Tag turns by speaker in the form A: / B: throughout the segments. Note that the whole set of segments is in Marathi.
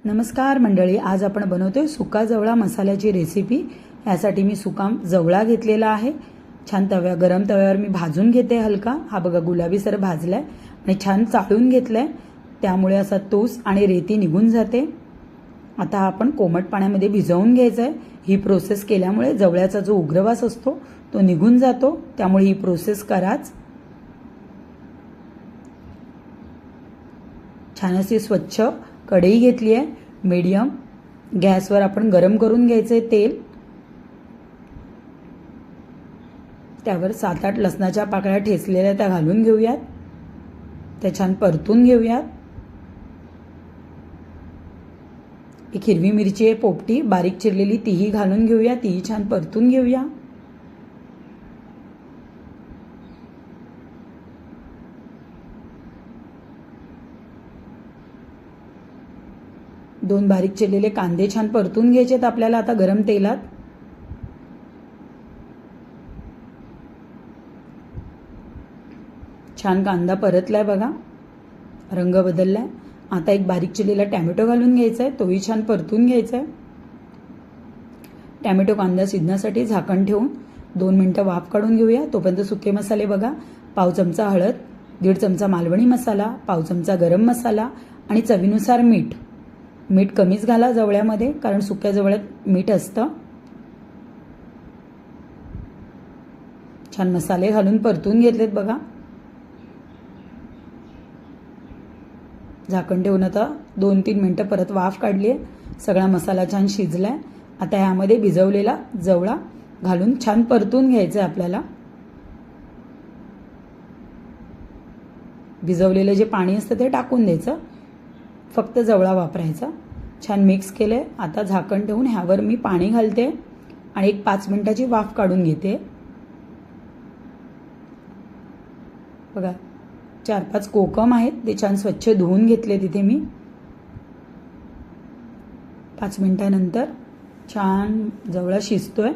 A: नमस्कार मंडळी, आज आपण बनवतोय सुका जवळा मसाल्याची रेसिपी। यासाठी मी सुका जवळा घेतलेला आहे। छान गरम तव्यावर मी भाजून घेते हलका। हा बघा गुलाबी सर भाजलाय आणि छान चाळून घेतलाय, त्यामुळे असा तूस आणि रेती निघून जाते। आता आपण कोमट पाण्यामध्ये भिजवून घ्यायचा आहे। ही प्रोसेस केल्यामुळे जवळ्याचा जो उग्रवास असतो तो निघून जातो, त्यामुळे ही प्रोसेस कराच। छान अशी स्वच्छ कढई घेतली आहे। मीडियम गॅसवर आपण गरम करून घ्यायचे तेल। त्यावर 7-8 लसणाच्या पाकळ्या ठेचलेल्या त्या घालून घेऊयात। त्या छान परतून घेऊयात। एक हिरवी मिरची आहे पोपटी बारीक चिरलेली, तीही घालून घेऊया। तीही छान परतून घेऊया। दोन बारीक चिरलेले कांदे छान परतून घ्यायचेत आपल्याला आता गरम तेलात। छान कांदा परतलाय बघा, रंग बदललाय। आता एक बारीक चिरलेला टोमॅटो घालून घ्यायचा आहे, तोही छान परतून घ्यायचा आहे। टोमॅटो कांदा शिजण्यासाठी झाकण ठेवून 2 मिनिटं वाफ काढून घेऊया। तोपर्यंत सुके मसाले बघा, पाव चमचा हळद, 1.5 चमचा मालवणी मसाला, पाव चमचा गरम मसाला आणि चवीनुसार मीठ। मीठ कमीच घाला जवळ्यामध्ये, कारण सुक्या जवळ्यात मीठ असतं। छान मसाले घालून परतून घेतलेत बघा। झाकण ठेवून आता 2-3 मिनिटं परत वाफ काढली आहे। सगळा मसाला छान शिजलाय। आता यामध्ये भिजवलेला जवळा घालून छान परतून घ्यायचं आहे आपल्याला। भिजवलेलं जे पाणी असतं ते टाकून द्यायचं, फक्त जवळा वापरायचा। छान मिक्स केलंय। आता झाकण ठेवून ह्यावर मी पाणी घालते आणि एक 5 मिनिटाची वाफ काढून घेते। बघा 4-5 कोकम आहेत, ते छान स्वच्छ धुवून घेतले तिथे मी। 5 मिनिटानंतर छान जवळा शिजतोय।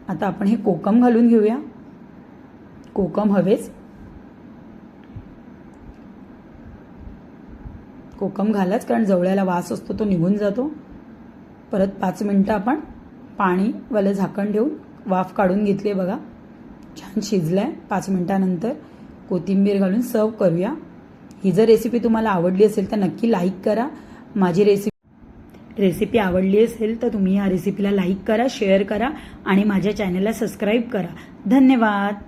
A: आता आपण हे कोकम घालून घेऊया। कोकम हवेच, कोकम घालाच, कारण जवळ्याला वास असतो तो निघून जातो। परत 5 मिनिटं आपण पाणीवालं झाकण ठेवून वाफ काढून घेतली बघा। छान शिजलाय। 5 मिनिटानंतर कोथिंबीर घालून सर्व करूया। ही जर रेसिपी तुम्हाला आवडली असेल तर नक्की लाईक करा। माझी रेसिपी आवडली असेल तर तुम्ही या रेसिपीला लाईक करा, शेअर करा आणि माझ्या चॅनलला सबस्क्राईब करा। धन्यवाद।